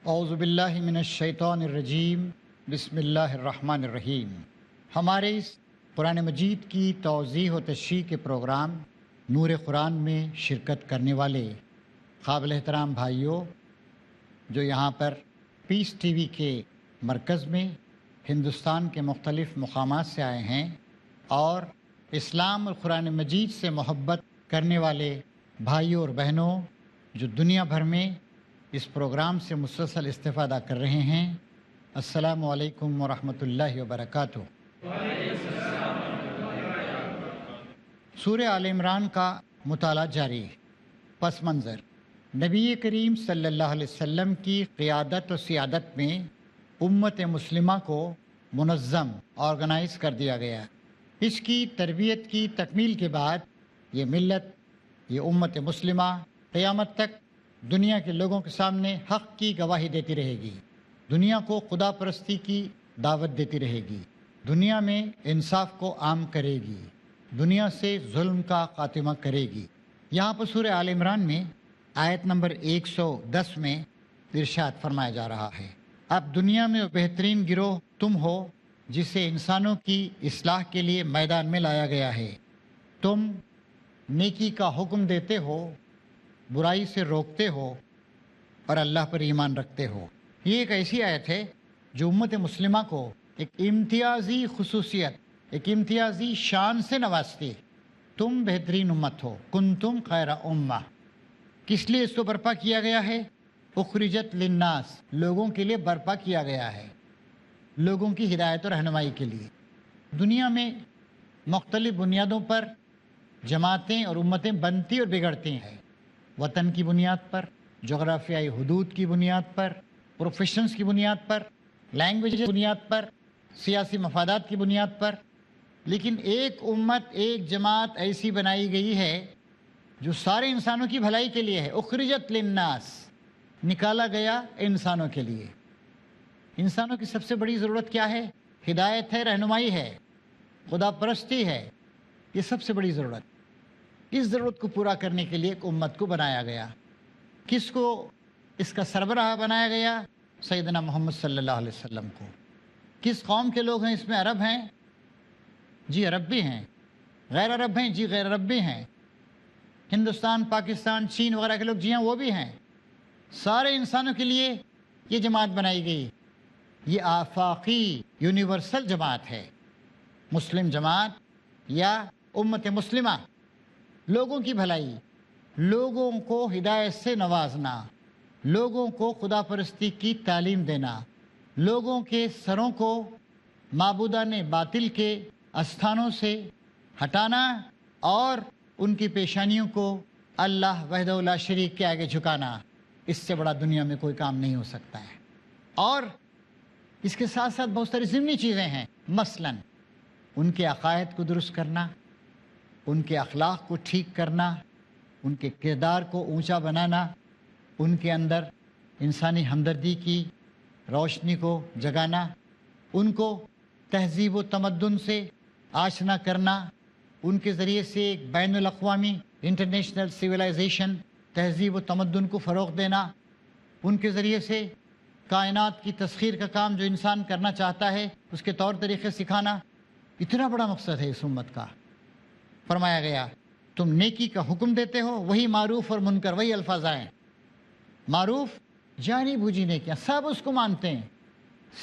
اعوذ باللہ من الشیطان الرجیم، بسم اللہ الرحمن الرحیم۔ ہمارے اس قرآن مجید کی توضیح و تشریح کے پروگرام نور قرآن میں شرکت کرنے والے قابل احترام بھائیوں جو یہاں پر پیس ٹی وی کے مرکز میں ہندوستان کے مختلف مقامات سے آئے ہیں اور اسلام اور قرآن مجید سے محبت کرنے والے بھائیوں اور بہنوں جو دنیا بھر میں اس پروگرام سے مسلسل استفادہ کر رہے ہیں، السلام علیکم ورحمۃ اللہ وبرکاتہ۔ سورہ آل عمران کا مطالعہ جاری۔ پس منظر: نبی کریم صلی اللہ علیہ وسلم کی قیادت و سیادت میں امت مسلمہ کو منظم آرگنائز کر دیا گیا۔ اس کی تربیت کی تکمیل کے بعد یہ ملت، یہ امت مسلمہ قیامت تک دنیا کے لوگوں کے سامنے حق کی گواہی دیتی رہے گی، دنیا کو خدا پرستی کی دعوت دیتی رہے گی، دنیا میں انصاف کو عام کرے گی، دنیا سے ظلم کا خاتمہ کرے گی۔ یہاں پر سورہ آل عمران میں آیت نمبر 110 میں ارشاد فرمایا جا رہا ہے، اب دنیا میں بہترین گروہ تم ہو جسے انسانوں کی اصلاح کے لیے میدان میں لایا گیا ہے۔ تم نیکی کا حکم دیتے ہو، برائی سے روکتے ہو اور اللہ پر ایمان رکھتے ہو۔ یہ ایک ایسی آیت ہے جو امت مسلمہ کو ایک امتیازی خصوصیت، ایک امتیازی شان سے نوازتی۔ تم بہترین امت ہو، کنتم خیر امہ۔ کس لیے اس کو برپا کیا گیا ہے؟ اخرجت للناس، لوگوں کے لیے برپا کیا گیا ہے، لوگوں کی ہدایت و رہنمائی کے لیے۔ دنیا میں مختلف بنیادوں پر جماعتیں اور امتیں بنتی اور بگڑتی ہیں، وطن کی بنیاد پر، جغرافیائی حدود کی بنیاد پر، پروفیشنز کی بنیاد پر، لینگویج کی بنیاد پر، سیاسی مفادات کی بنیاد پر۔ لیکن ایک امت، ایک جماعت ایسی بنائی گئی ہے جو سارے انسانوں کی بھلائی کے لیے ہے۔ اخرجت للناس، نکالا گیا انسانوں کے لیے۔ انسانوں کی سب سے بڑی ضرورت کیا ہے؟ ہدایت ہے، رہنمائی ہے، خدا پرستی ہے، یہ سب سے بڑی ضرورت۔ اس ضرورت کو پورا کرنے کے لیے ایک امت کو بنایا گیا۔ کس کو اس کا سربراہ بنایا گیا؟ سیدنا محمد صلی اللہ علیہ وسلم کو۔ کس قوم کے لوگ ہیں اس میں؟ عرب ہیں؟ جی عرب بھی ہیں۔ غیر عرب ہیں؟ جی غیر عرب بھی ہیں۔ ہندوستان، پاکستان، چین وغیرہ کے لوگ جی ہاں وہ بھی ہیں۔ سارے انسانوں کے لیے یہ جماعت بنائی گئی۔ یہ آفاقی یونیورسل جماعت ہے، مسلم جماعت یا امت مسلمہ۔ لوگوں کی بھلائی، لوگوں کو ہدایت سے نوازنا، لوگوں کو خدا پرستی کی تعلیم دینا، لوگوں کے سروں کو معبودان باطل کے استھانوں سے ہٹانا اور ان کی پیشانیوں کو اللہ وحدہ لا شریک کے آگے جھکانا۔ اس سے بڑا دنیا میں کوئی کام نہیں ہو سکتا ہے۔ اور اس کے ساتھ ساتھ بہت ساری ضمنی چیزیں ہیں، مثلاً ان کے عقائد کو درست کرنا، ان کے اخلاق کو ٹھیک کرنا، ان کے کردار کو اونچا بنانا، ان کے اندر انسانی ہمدردی کی روشنی کو جگانا، ان کو تہذیب و تمدن سے آشنا کرنا، ان کے ذریعے سے ایک بین الاقوامی انٹرنیشنل سویلائزیشن، تہذیب و تمدن کو فروغ دینا، ان کے ذریعے سے کائنات کی تسخیر کا کام جو انسان کرنا چاہتا ہے اس کے طور طریقے سکھانا۔ اتنا بڑا مقصد ہے اس امت کا۔ فرمایا گیا تم نیکی کا حکم دیتے ہو، وہی معروف اور منکر، وہی الفاظ آئے۔ معروف جانی بوجھی نیکیاں، سب اس کو مانتے ہیں۔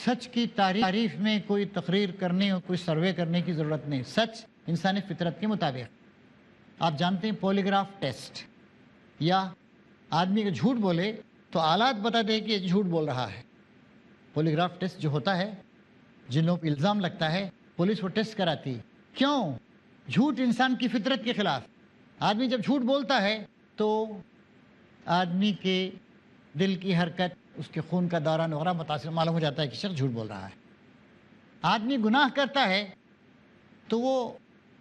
سچ کی تعریف میں کوئی تقریر کرنے اور کوئی سروے کرنے کی ضرورت نہیں، سچ انسانی فطرت کے مطابق۔ آپ جانتے ہیں پولیگراف ٹیسٹ، یا آدمی کو جھوٹ بولے تو آلات بتا دے کہ یہ جھوٹ بول رہا ہے۔ پولیگراف ٹیسٹ جو ہوتا ہے، جن لوگوں پہ الزام لگتا ہے، پولیس وہ ٹیسٹ کراتی۔ کیوں؟ جھوٹ انسان کی فطرت کے خلاف۔ آدمی جب جھوٹ بولتا ہے تو آدمی کے دل کی حرکت، اس کے خون کا دوران وغیرہ متاثر، معلوم ہو جاتا ہے کہ شخص جھوٹ بول رہا ہے۔ آدمی گناہ کرتا ہے تو وہ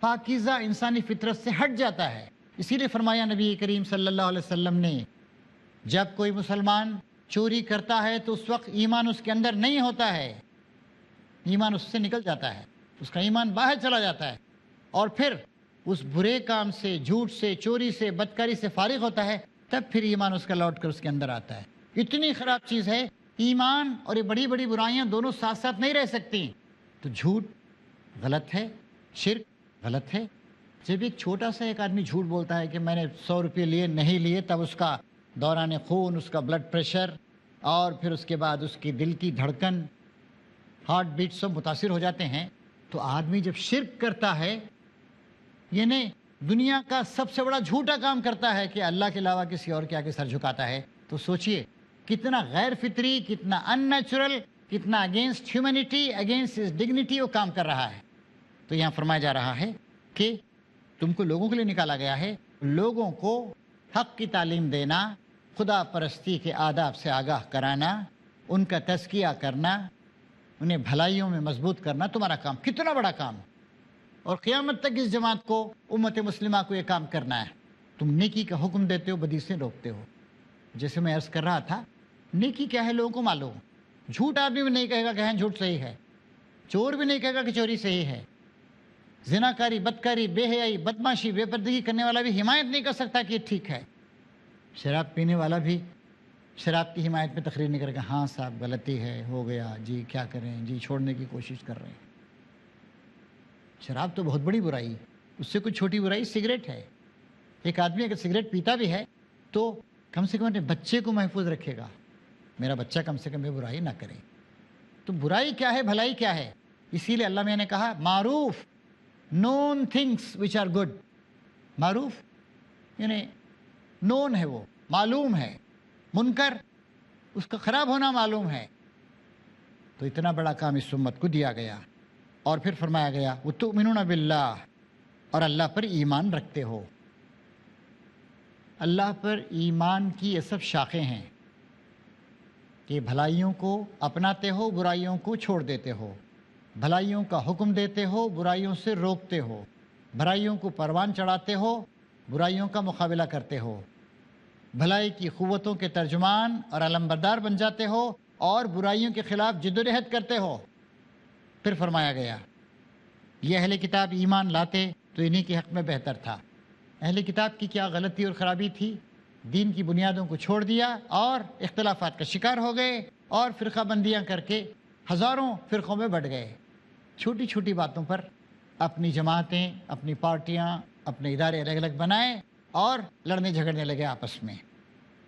پاکیزہ انسانی فطرت سے ہٹ جاتا ہے۔ اسی لیے فرمایا نبی کریم صلی اللہ علیہ وسلم نے، جب کوئی مسلمان چوری کرتا ہے تو اس وقت ایمان اس کے اندر نہیں ہوتا ہے، ایمان اس سے نکل جاتا ہے، اس کا ایمان باہر چلا جاتا ہے، اور پھر اس برے کام سے، جھوٹ سے، چوری سے، بدکاری سے فارغ ہوتا ہے، تب پھر ایمان اس کا لوٹ کر اس کے اندر آتا ہے۔ اتنی خراب چیز ہے ایمان اور یہ بڑی بڑی برائیاں دونوں ساتھ ساتھ نہیں رہ سکتی. تو جھوٹ غلط ہے، شرک غلط ہے. جب ایک چھوٹا سا ایک آدمی جھوٹ بولتا ہے کہ میں نے 100 روپے لیے نہیں لیے، تب اس کا دوران خون، اس کا بلڈ پریشر اور پھر اس کے بعد اس کی دل کی دھڑکن، ہارٹ بیٹ سب متاثر ہو جاتے ہیں. تو آدمی جب شرک کرتا ہے، یعنی دنیا کا سب سے بڑا جھوٹا کام کرتا ہے کہ اللہ کے علاوہ کسی اور کے آگے سر جھکاتا ہے، تو سوچئے کتنا غیر فطری، کتنا ان نیچرل، کتنا against humanity, against his dignity وہ کام کر رہا ہے. تو یہاں فرمایا جا رہا ہے کہ تم کو لوگوں کے لیے نکالا گیا ہے، لوگوں کو حق کی تعلیم دینا، خدا پرستی کے آداب سے آگاہ کرانا، ان کا تزکیہ کرنا، انہیں بھلائیوں میں مضبوط کرنا تمہارا کام. کتنا بڑا کام! اور قیامت تک اس جماعت کو، امت مسلمہ کو یہ کام کرنا ہے. تم نیکی کا حکم دیتے ہو، بدی سے روکتے ہو. جیسے میں عرض کر رہا تھا، نیکی کیا ہے لوگوں کو معلوم. جھوٹ آدمی بھی نہیں کہے گا کہ ہاں جھوٹ صحیح ہے، چور بھی نہیں کہے گا کہ چوری صحیح ہے، زناکاری، بدکاری، بے حیائی، بدماشی، بے پردگی کرنے والا بھی حمایت نہیں کر سکتا کہ یہ ٹھیک ہے. شراب پینے والا بھی شراب کی حمایت میں تقریر نہیں کرے گا، ہاں صاحب غلطی ہے، ہو گیا جی، کیا کریں جی، چھوڑنے کی کوشش کر رہے ہیں. شراب تو بہت بڑی برائی، اس سے کوئی چھوٹی برائی سگریٹ ہے. ایک آدمی اگر سگریٹ پیتا بھی ہے تو کم سے کم اپنے بچے کو محفوظ رکھے گا، میرا بچہ کم سے کم یہ برائی نہ کرے. تو برائی کیا ہے، بھلائی کیا ہے؟ اسی لیے اللہ میں نے کہا معروف، نون تھنگس وچ آر گڈ. معروف یعنی نون ہے، وہ معلوم ہے. منکر اس کا خراب ہونا معلوم ہے. تو اتنا بڑا کام اس امت کو دیا گیا. اور پھر فرمایا گیا وَتُؤْمِنُونَ بِاللَّهِ، اور اللہ پر ایمان رکھتے ہو. اللہ پر ایمان کی یہ سب شاخیں ہیں کہ بھلائیوں کو اپناتے ہو، برائیوں کو چھوڑ دیتے ہو، بھلائیوں کا حکم دیتے ہو، برائیوں سے روکتے ہو، بھلائیوں کو پروان چڑھاتے ہو، برائیوں کا مقابلہ کرتے ہو، بھلائی کی قوتوں کے ترجمان اور علمبردار بن جاتے ہو، اور برائیوں کے خلاف جدوجہد کرتے ہو. پھر فرمایا گیا یہ اہل کتاب ایمان لاتے تو انہی کے حق میں بہتر تھا. اہل کتاب کی کیا غلطی اور خرابی تھی؟ دین کی بنیادوں کو چھوڑ دیا اور اختلافات کا شکار ہو گئے، اور فرقہ بندیاں کر کے ہزاروں فرقوں میں بٹ گئے. چھوٹی چھوٹی باتوں پر اپنی جماعتیں، اپنی پارٹیاں، اپنے ادارے الگ الگ بنائے اور لڑنے جھگڑنے لگے آپس میں.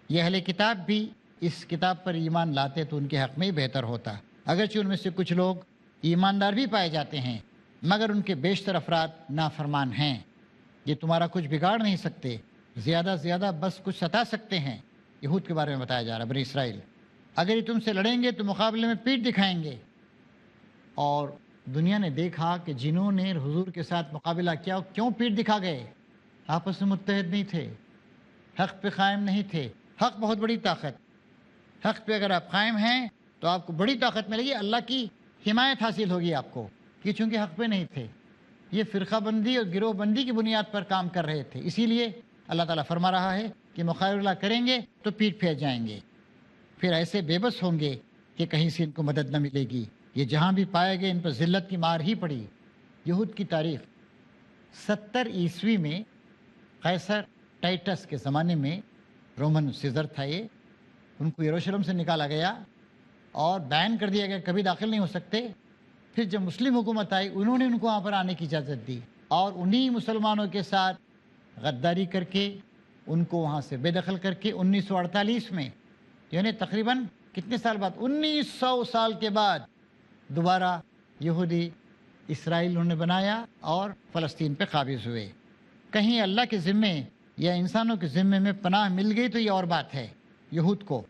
یہ اہل کتاب بھی اس کتاب پر ایمان لاتے تو ان کے حق میں ہی بہتر ہوتا. اگرچہ ان میں سے کچھ لوگ ایماندار بھی پائے جاتے ہیں، مگر ان کے بیشتر افراد نافرمان ہیں. یہ تمہارا کچھ بگاڑ نہیں سکتے، زیادہ سے زیادہ بس کچھ ستا سکتے ہیں. یہود کے بارے میں بتایا جا رہا ہے، بنی اسرائیل. اگر یہ تم سے لڑیں گے تو مقابلے میں پیٹھ دکھائیں گے. اور دنیا نے دیکھا کہ جنہوں نے حضور کے ساتھ مقابلہ کیا کیوں پیٹھ دکھا گئے؟ آپس میں متحد نہیں تھے، حق پہ قائم نہیں تھے. حق بہت بڑی طاقت، حق پہ اگر آپ قائم ہیں تو آپ کو بڑی طاقت ملے گی، اللہ کی حمایت حاصل ہوگی آپ کو. کہ چونکہ حق پہ نہیں تھے، یہ فرقہ بندی اور گروہ بندی کی بنیاد پر کام کر رہے تھے. اسی لیے اللہ تعالیٰ فرما رہا ہے کہ مقابلہ کریں گے تو پیٹ پھیر جائیں گے، پھر ایسے بے بس ہوں گے کہ کہیں سے ان کو مدد نہ ملے گی. یہ جہاں بھی پائے گئے ان پر ذلت کی مار ہی پڑی. یہود کی تاریخ 70 عیسوی میں قیصر ٹائٹس کے زمانے میں، رومن سیزر تھا یہ، ان کو یروشلم سے نکالا گیا اور بین کر دیا گیا، کبھی داخل نہیں ہو سکتے. پھر جب مسلم حکومت آئی انہوں نے ان کو وہاں پر آنے کی اجازت دی، اور انہی مسلمانوں کے ساتھ غداری کر کے ان کو وہاں سے بے دخل کر کے 1948 میں، یعنی تقریباً کتنے سال بعد، 1900 سال کے بعد دوبارہ یہودی اسرائیل انہوں نے بنایا اور فلسطین پہ قابض ہوئے. کہیں اللہ کے ذمے یا انسانوں کے ذمے میں پناہ مل گئی تو یہ اور بات ہے. یہود کو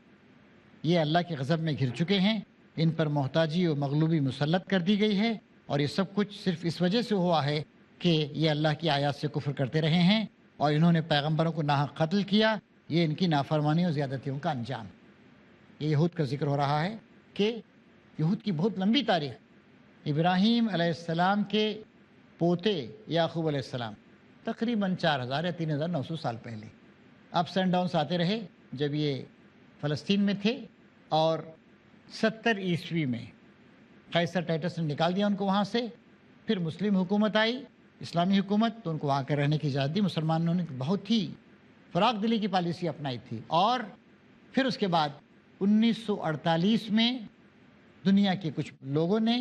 یہ اللہ کے غضب میں گھر چکے ہیں، ان پر محتاجی و مغلوبی مسلط کر دی گئی ہے، اور یہ سب کچھ صرف اس وجہ سے ہوا ہے کہ یہ اللہ کی آیات سے کفر کرتے رہے ہیں اور انہوں نے پیغمبروں کو ناحق قتل کیا. یہ ان کی نافرمانی اور زیادتیوں کا انجام. یہ یہود کا ذکر ہو رہا ہے کہ یہود کی بہت لمبی تاریخ. ابراہیم علیہ السلام کے پوتے یعقوب علیہ السلام تقریباً 4000 یا 3900 سال پہلے اپس اینڈ ڈاؤنس آتے رہے. جب یہ فلسطین میں تھے اور 70 عیسوی میں قیصر ٹائٹس نے نکال دیا ان کو وہاں سے. پھر مسلم حکومت آئی، اسلامی حکومت، تو ان کو وہاں کے رہنے کی اجازت دی. مسلمانوں نے بہت ہی فراخ دلی کی پالیسی اپنائی تھی. اور پھر اس کے بعد 1948 میں دنیا کے کچھ لوگوں نے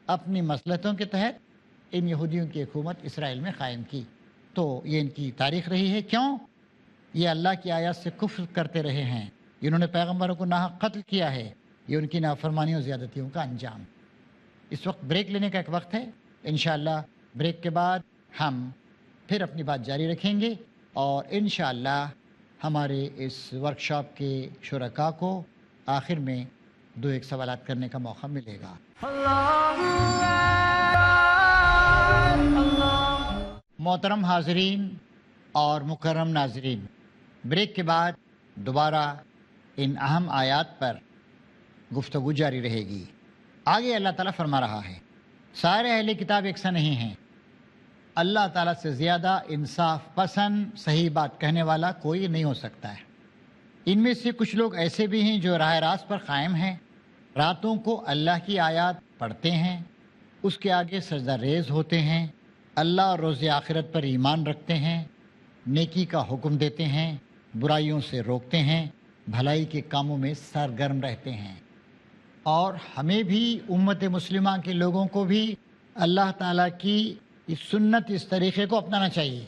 اپنی مصلحتوں کے تحت ان یہودیوں کی حکومت اسرائیل میں قائم کی۔ تو یہ ان کی تاریخ رہی ہے۔ کیوں؟ یہ اللہ کی آیات سے کفر کرتے رہے ہیں، انہوں نے پیغمبروں کو ناحق قتل کیا ہے، یہ ان کی نافرمانیوں اور زیادتیوں کا انجام۔ اس وقت بریک لینے کا ایک وقت ہے، انشاءاللہ بریک کے بعد ہم پھر اپنی بات جاری رکھیں گے، اور انشاءاللہ ہمارے اس ورکشاپ کے شرکاء کو آخر میں 2-1 سوالات کرنے کا موقع ملے گا۔ محترم حاضرین اور مکرم ناظرین، بریک کے بعد دوبارہ ان اہم آیات پر گفتگو جاری رہے گی۔ آگے اللہ تعالیٰ فرما رہا ہے، سارے اہل کتاب یکساں نہیں ہیں، اللہ تعالیٰ سے زیادہ انصاف پسند صحیح بات کہنے والا کوئی نہیں ہو سکتا ہے۔ ان میں سے کچھ لوگ ایسے بھی ہیں جو راہ راست پر قائم ہیں، راتوں کو اللہ کی آیات پڑھتے ہیں، اس کے آگے سجدہ ریز ہوتے ہیں، اللہ اور روز آخرت پر ایمان رکھتے ہیں، نیکی کا حکم دیتے ہیں، برائیوں سے روکتے ہیں، بھلائی کے کاموں میں سرگرم رہتے ہیں۔ اور ہمیں بھی امت مسلمہ کے لوگوں کو بھی اللہ تعالیٰ کی اس سنت، اس طریقے کو اپنانا چاہیے۔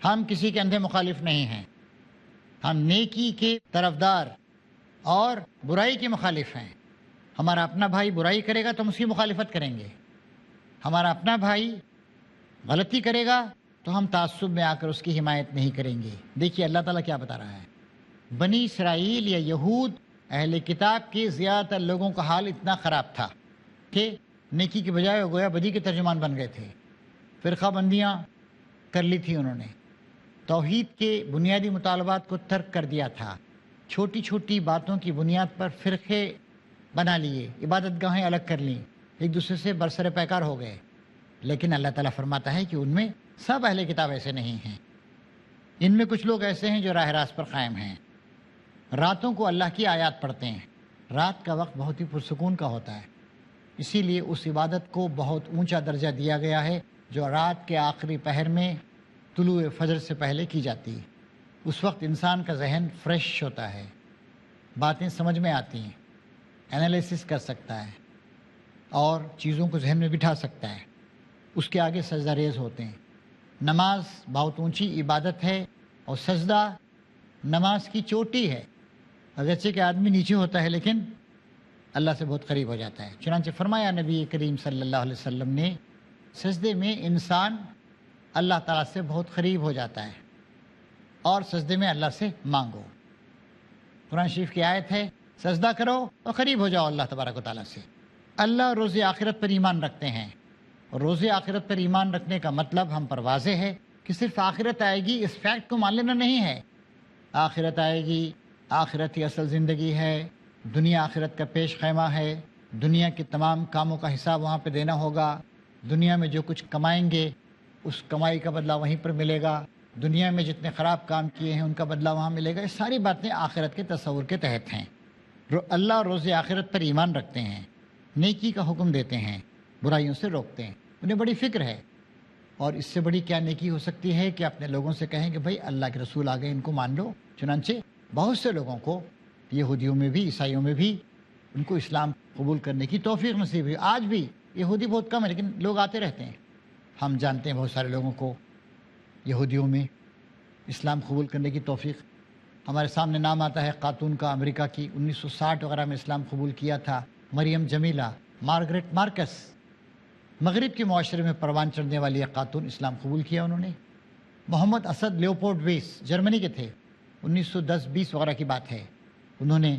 ہم کسی کے اندھے مخالف نہیں ہیں، ہم نیکی کے طرفدار اور برائی کے مخالف ہیں۔ ہمارا اپنا بھائی برائی کرے گا تو ہم اس کی مخالفت کریں گے، ہمارا اپنا بھائی غلطی کرے گا تو ہم تعصب میں آ کر اس کی حمایت نہیں کریں گے۔ دیکھیے اللہ تعالیٰ کیا بتا رہا ہے، بنی اسرائیل یا یہود اہل کتاب کے زیادہ تر لوگوں کا حال اتنا خراب تھا کہ نیکی کے بجائے گویا بدی کے ترجمان بن گئے تھے، فرقہ بندیاں کر لی تھی انہوں نے، توحید کے بنیادی مطالبات کو ترک کر دیا تھا، چھوٹی چھوٹی باتوں کی بنیاد پر فرقے بنا لیے، عبادت گاہیں الگ کر لیں، ایک دوسرے سے برسر پیکار ہو گئے۔ لیکن اللہ تعالیٰ فرماتا ہے کہ ان میں سب اہل کتاب ایسے نہیں ہیں، ان میں کچھ لوگ ایسے ہیں جو راہ راست پر قائم ہیں، راتوں کو اللہ کی آیات پڑھتے ہیں۔ رات کا وقت بہت ہی پرسکون کا ہوتا ہے، اسی لیے اس عبادت کو بہت اونچا درجہ دیا گیا ہے جو رات کے آخری پہر میں طلوع فجر سے پہلے کی جاتی ہے۔ اس وقت انسان کا ذہن فریش ہوتا ہے، باتیں سمجھ میں آتی ہیں، انالیسس کر سکتا ہے اور چیزوں کو ذہن میں بٹھا سکتا ہے۔ اس کے آگے سجدہ ریز ہوتے ہیں۔ نماز بہت اونچی عبادت ہے اور سجدہ نماز کی چوٹی ہے، اگرچہ کہ آدمی نیچے ہوتا ہے لیکن اللہ سے بہت قریب ہو جاتا ہے۔ چنانچہ فرمایا نبی کریم صلی اللہ علیہ وسلم نے، سجدے میں انسان اللہ تعالیٰ سے بہت قریب ہو جاتا ہے، اور سجدے میں اللہ سے مانگو۔ قرآن شریف کی آیت ہے، سجدہ کرو اور قریب ہو جاؤ اللہ تبارک و تعالیٰ سے۔ اللہ روز آخرت پر ایمان رکھتے ہیں، اور روز آخرت پر ایمان رکھنے کا مطلب ہم پر واضح ہے کہ صرف آخرت آئے گی اس فیکٹ کو مان لینا نہیں ہے۔ آخرت آئے گی، آخرت ہی اصل زندگی ہے، دنیا آخرت کا پیش خیمہ ہے، دنیا کے تمام کاموں کا حساب وہاں پہ دینا ہوگا، دنیا میں جو کچھ کمائیں گے اس کمائی کا بدلہ وہیں پر ملے گا، دنیا میں جتنے خراب کام کیے ہیں ان کا بدلہ وہاں ملے گا۔ یہ ساری باتیں آخرت کے تصور کے تحت ہیں۔ اللہ روز آخرت پر ایمان رکھتے ہیں، نیکی کا حکم دیتے ہیں، برائیوں سے روکتے ہیں، انہیں بڑی فکر ہے۔ اور اس سے بڑی کیا نیکی ہو سکتی ہے کہ اپنے لوگوں سے کہیں کہ بھائی اللہ کے رسول آ گئے، ان کو مان لو۔ چنانچہ بہت سے لوگوں کو، یہودیوں میں بھی عیسائیوں میں بھی، ان کو اسلام قبول کرنے کی توفیق نصیب ہوئی۔ آج بھی یہودی بہت کم ہے لیکن لوگ آتے رہتے ہیں۔ ہم جانتے ہیں بہت سارے لوگوں کو یہودیوں میں اسلام قبول کرنے کی توفیق۔ ہمارے سامنے نام آتا ہے خاتون کا، امریکہ کی، 1960 وغیرہ میں اسلام قبول کیا تھا، مریم جمیلہ، مارگریٹ مارکس۔ مغرب کے معاشرے میں پروان چڑھنے والی ایک خاتون، اسلام قبول کیا انہوں نے۔ محمد اسد لیوپولڈ ویس جرمنی کے تھے، 1910-20 وغیرہ کی بات ہے، انہوں نے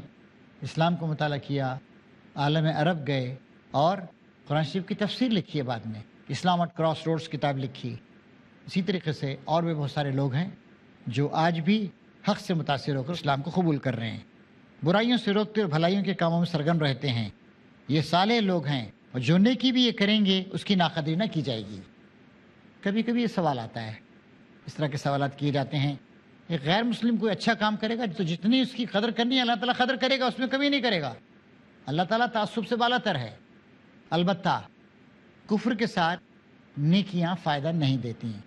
اسلام کو مطالعہ کیا، عالم عرب گئے اور قرآن شریف کی تفسیر لکھی ہے، بعد میں اسلام ایٹ کراس روڈز کتاب لکھی۔ اسی طریقے سے اور بھی بہت سارے لوگ ہیں جو آج بھی حق سے متاثر ہو کر اسلام کو قبول کر رہے ہیں، برائیوں سے روکتے اور بھلائیوں کے کاموں میں سرگرم رہتے ہیں۔ یہ صالح لوگ ہیں، اور جو نیکی بھی یہ کریں گے اس کی ناقدری نہ کی جائے گی۔ کبھی کبھی یہ سوال آتا ہے، اس طرح کے سوالات کیے جاتے ہیں، ایک غیر مسلم کوئی اچھا کام کرے گا تو جتنی اس کی قدر کرنی ہے اللہ تعالیٰ قدر کرے گا، اس میں کمی نہیں کرے گا۔ اللہ تعالیٰ تعصب سے بالا تر ہے۔ البتہ کفر کے ساتھ نیکیاں فائدہ نہیں دیتی ہیں۔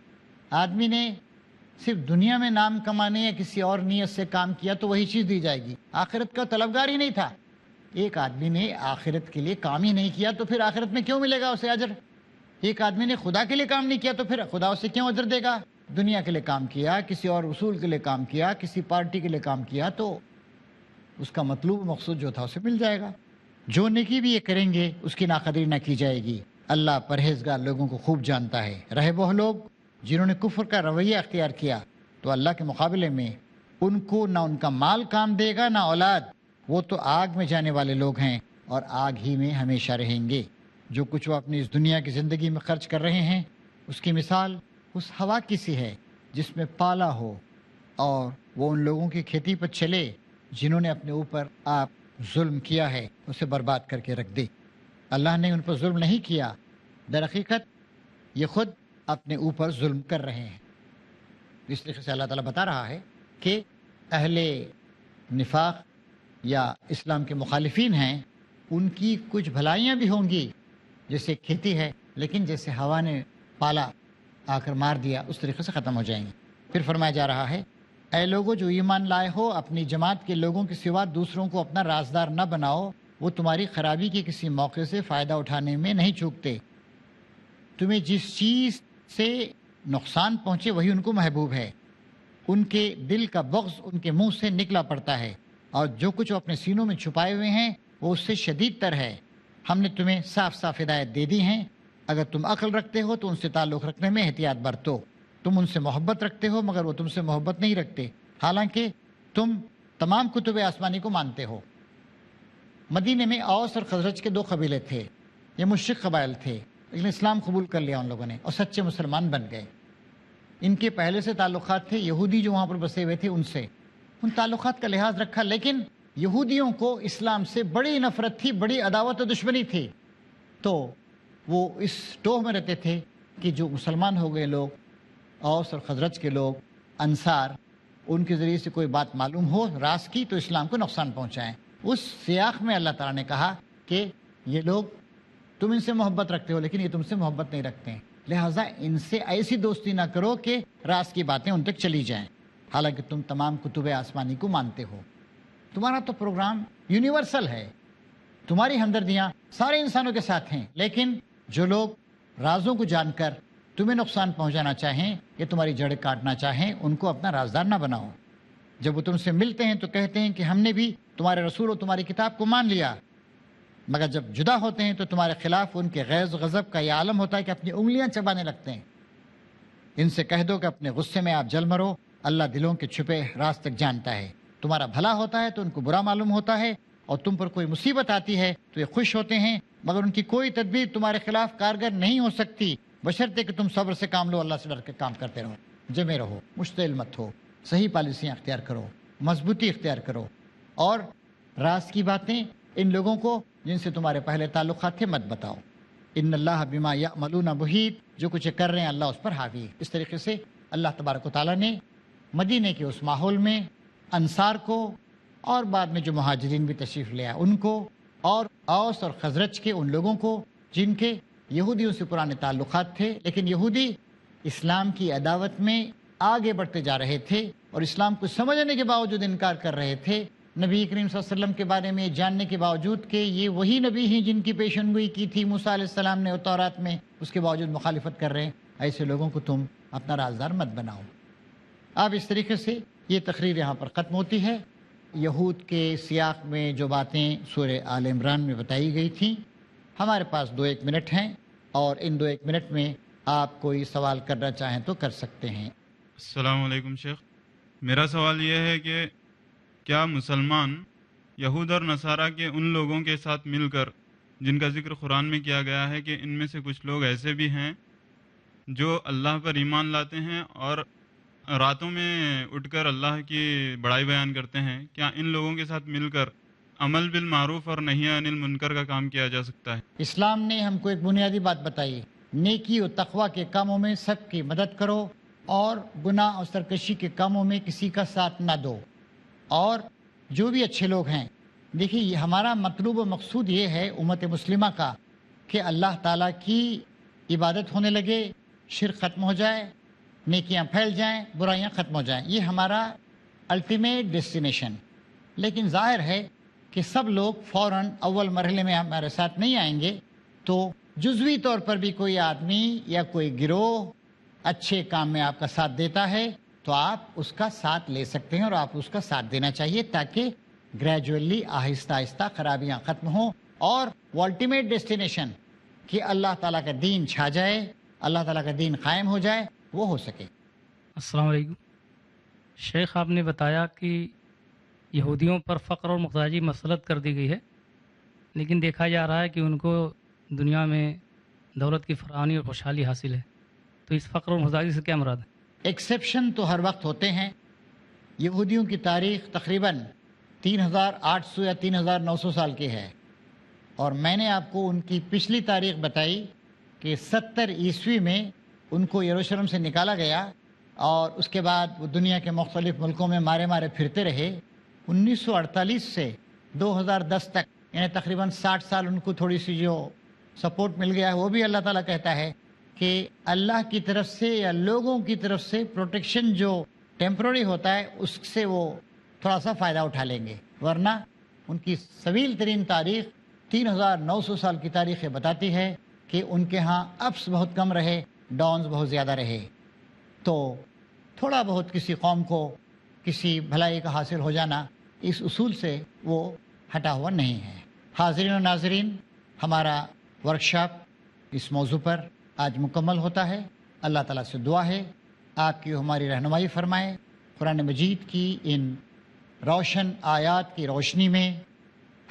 آدمی نے صرف دنیا میں نام کمانے یا کسی اور نیت سے کام کیا تو وہی چیز دی جائے گی. آخرت کا طلبگار ہی نہیں تھا. ایک آدمی نے آخرت کے لیے کام ہی نہیں کیا تو پھر آخرت میں کیوں ملے گا اسے اجر؟ ایک آدمی نے خدا کے لیے کام نہیں کیا تو پھر خدا اسے کیوں اجر دے گا؟ دنیا کے لیے کام کیا، کسی اور اصول کے لیے کام کیا، کسی پارٹی کے لیے کام کیا تو اس کا مطلوب مقصود جو تھا اسے مل جائے گا. جو نیکی بھی یہ کریں گے اس کی ناقدری نہ کی جائے گی. اللہ پرہیزگار لوگوں کو خوب جانتا ہے. رہے وہ لوگ جنہوں نے کفر کا رویہ اختیار کیا تو اللہ کے مقابلے میں ان کو نہ ان کا مال کام دے گا نہ اولاد. وہ تو آگ میں جانے والے لوگ ہیں اور آگ ہی میں ہمیشہ رہیں گے. جو کچھ وہ اپنی اس دنیا کی زندگی میں خرچ کر رہے ہیں اس کی مثال اس ہوا کی سی ہے جس میں پالا ہو اور وہ ان لوگوں کی کھیتی پر چلے جنہوں نے اپنے اوپر آپ ظلم کیا ہے اسے برباد کر کے رکھ دے. اللہ نے ان پر ظلم نہیں کیا، در حقیقت یہ خود اپنے اوپر ظلم کر رہے ہیں. اس طریقے سے اللہ تعالیٰ بتا رہا ہے کہ اہل نفاق یا اسلام کے مخالفین ہیں ان کی کچھ بھلائیاں بھی ہوں گی جیسے کھیتی ہے، لیکن جیسے ہوا نے پالا آ کر مار دیا اس طریقے سے ختم ہو جائیں گے. پھر فرمایا جا رہا ہے اے لوگوں جو ایمان لائے ہو اپنی جماعت کے لوگوں کے سوا دوسروں کو اپنا رازدار نہ بناؤ. وہ تمہاری خرابی کے کسی موقع سے فائدہ اٹھانے میں نہیں چوکتے. تمہیں جس چیز سے نقصان پہنچے وہی ان کو محبوب ہے. ان کے دل کا بغض ان کے منہ سے نکلا پڑتا ہے اور جو کچھ وہ اپنے سینوں میں چھپائے ہوئے ہیں وہ اس سے شدید تر ہے. ہم نے تمہیں صاف صاف ہدایت دے دی ہیں. اگر تم عقل رکھتے ہو تو ان سے تعلق رکھنے میں احتیاط برتو. تم ان سے محبت رکھتے ہو مگر وہ تم سے محبت نہیں رکھتے حالانکہ تم تمام کتب آسمانی کو مانتے ہو. مدینے میں اوس اور خزرج کے دو قبیلے تھے. یہ مشرک قبائل تھے لیکن اسلام قبول کر لیا ان لوگوں نے اور سچے مسلمان بن گئے. ان کے پہلے سے تعلقات تھے یہودی جو وہاں پر بسے ہوئے تھے ان سے. ان تعلقات کا لحاظ رکھا لیکن یہودیوں کو اسلام سے بڑی نفرت تھی، بڑی عداوت و دشمنی تھی. تو وہ اس ٹوہ میں رہتے تھے کہ جو مسلمان ہو گئے لوگ اوس اور خزرج کے لوگ انصار ان کے ذریعے سے کوئی بات معلوم ہو راز کی تو اسلام کو نقصان پہنچائیں. اس سیاق میں اللہ تعالیٰ نے کہا کہ یہ لوگ تم ان سے محبت رکھتے ہو لیکن یہ تم سے محبت نہیں رکھتے ہیں، لہٰذا ان سے ایسی دوستی نہ کرو کہ راز کی باتیں ان تک چلی جائیں حالانکہ تم تمام کتب آسمانی کو مانتے ہو. تمہارا تو پروگرام یونیورسل ہے، تمہاری ہمدردیاں سارے انسانوں کے ساتھ ہیں، لیکن جو لوگ رازوں کو جان کر تمہیں نقصان پہنچانا چاہیں یا تمہاری جڑیں کاٹنا چاہیں ان کو اپنا رازدار نہ بناؤ. جب وہ تم سے ملتے ہیں تو کہتے ہیں کہ ہم نے بھی تمہارے رسول اور تمہاری کتاب کو مان لیا، مگر جب جدا ہوتے ہیں تو تمہارے خلاف ان کے غیظ و غضب کا یہ عالم ہوتا ہے کہ اپنی انگلیاں چبانے لگتے ہیں. ان سے کہہ دو کہ اپنے غصے میں آپ جل مرو، اللہ دلوں کے چھپے راز تک جانتا ہے. تمہارا بھلا ہوتا ہے تو ان کو برا معلوم ہوتا ہے اور تم پر کوئی مصیبت آتی ہے تو یہ خوش ہوتے ہیں، مگر ان کی کوئی تدبیر تمہارے خلاف کارگر نہیں ہو سکتی بشرطے کہ تم صبر سے کام لو، اللہ سے ڈر کے کام کرتے رہو، جمے رہو، مشتعل مت ہو، صحیح پالیسیاں اختیار کرو، مضبوطی اختیار کرو اور راز کی باتیں ان لوگوں کو جن سے تمہارے پہلے تعلقات تھے مت بتاؤ. ان اللہ بما یعملون محیط، جو کچھ کر رہے ہیں اللہ اس پر حاوی. اس طریقے سے اللہ تبارک و تعالیٰ نے مدینے کے اس ماحول میں انصار کو اور بعد میں جو مہاجرین بھی تشریف لے آئے ان کو اور اوس اور خزرج کے ان لوگوں کو جن کے یہودیوں سے پرانے تعلقات تھے لیکن یہودی اسلام کی عداوت میں آگے بڑھتے جا رہے تھے اور اسلام کو سمجھنے کے باوجود انکار کر رہے تھے، نبی کریم صلی اللہ علیہ وسلم کے بارے میں جاننے کے باوجود کہ یہ وہی نبی ہیں جن کی پیشن گوئی کی تھی موسیٰ علیہ السلام نے اور تورات میں، اس کے باوجود مخالفت کر رہے ہیں. ایسے لوگوں کو تم اپنا رازدار مت بناؤ. اب اس طریقے سے یہ تقریر یہاں پر ختم ہوتی ہے. یہود کے سیاق میں جو باتیں سورہ آل عمران میں بتائی گئی تھیں، ہمارے پاس 2-1 منٹ ہیں اور ان 2-1 منٹ میں آپ کوئی سوال کرنا چاہیں تو کر سکتے ہیں. السلام علیکم شیخ. میرا سوال یہ ہے کہ کیا مسلمان یہود اور نصارہ کے ان لوگوں کے ساتھ مل کر جن کا ذکر قرآن میں کیا گیا ہے کہ ان میں سے کچھ لوگ ایسے بھی ہیں جو اللہ پر ایمان لاتے ہیں اور راتوں میں اٹھ کر اللہ کی بڑائی بیان کرتے ہیں، کیا ان لوگوں کے ساتھ مل کر عمل بالمعروف اور نہی عن المنکر کا کام کیا جا سکتا ہے؟ اسلام نے ہم کو ایک بنیادی بات بتائی، نیکی اور تقوی کے کاموں میں سب کی مدد کرو اور گناہ اور سرکشی کے کاموں میں کسی کا ساتھ نہ دو. اور جو بھی اچھے لوگ ہیں، دیکھیے یہ ہمارا مطلوب و مقصود یہ ہے امت مسلمہ کا کہ اللہ تعالیٰ کی عبادت ہونے لگے، شرک ختم ہو جائے نیکیاں پھیل جائیں، برائیاں ختم ہو جائیں، یہ ہمارا الٹیمیٹ ڈیسٹینیشن۔ لیکن ظاہر ہے کہ سب لوگ فوراً اول مرحلے میں ہمارے ساتھ نہیں آئیں گے، تو جزوی طور پر بھی کوئی آدمی یا کوئی گروہ اچھے کام میں آپ کا ساتھ دیتا ہے تو آپ اس کا ساتھ لے سکتے ہیں، اور آپ اس کا ساتھ دینا چاہیے، تاکہ گریجولی آہستہ آہستہ خرابیاں ختم ہوں اور وہ الٹیمیٹ ڈیسٹینیشن کہ اللہ تعالیٰ کا دین چھا جائے، اللہ تعالیٰ کا دین قائم ہو جائے، وہ ہو سکے۔ السلام علیکم شیخ، آپ نے بتایا کہ یہودیوں پر فقر اور محتاجی مسلط کر دی گئی ہے، لیکن دیکھا جا رہا ہے کہ ان کو دنیا میں دولت کی فراوانی اور خوشحالی حاصل ہے، تو اس فقر اور محتاجی سے کیا مراد ہے؟ ایکسیپشن تو ہر وقت ہوتے ہیں۔ یہودیوں کی تاریخ تقریباً 3800 یا 3900 سال کی ہے، اور میں نے آپ کو ان کی پچھلی تاریخ بتائی کہ 70 عیسوی میں ان کو یروشلم سے نکالا گیا، اور اس کے بعد وہ دنیا کے مختلف ملکوں میں مارے مارے پھرتے رہے۔ 1948 سے 2010 تک، یعنی تقریباً 60 سال ان کو تھوڑی سی جو سپورٹ مل گیا ہے، وہ بھی اللہ تعالیٰ کہتا ہے کہ اللہ کی طرف سے یا لوگوں کی طرف سے پروٹیکشن جو ٹیمپرری ہوتا ہے اس سے وہ تھوڑا سا فائدہ اٹھا لیں گے، ورنہ ان کی طویل ترین تاریخ 3900 سال کی تاریخ بتاتی ہے کہ ان کے ہاں اپس بہت کم رہے، ڈاؤنز بہت زیادہ رہے۔ تو تھوڑا بہت کسی قوم کو کسی بھلائی کا حاصل ہو جانا اس اصول سے وہ ہٹا ہوا نہیں ہے۔ حاضرین و ناظرین، ہمارا ورکشاپ اس موضوع پر آج مکمل ہوتا ہے۔ اللہ تعالیٰ سے دعا ہے آپ کی ہماری رہنمائی فرمائے، قرآن مجید کی ان روشن آیات کی روشنی میں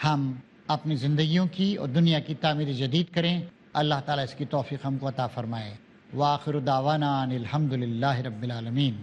ہم اپنی زندگیوں کی اور دنیا کی تعمیر جدید کریں۔ اللہ تعالیٰ اس کی توفیق ہم کو عطا فرمائے۔ وآخر دعوانا ان الحمد للہ رب العالمین۔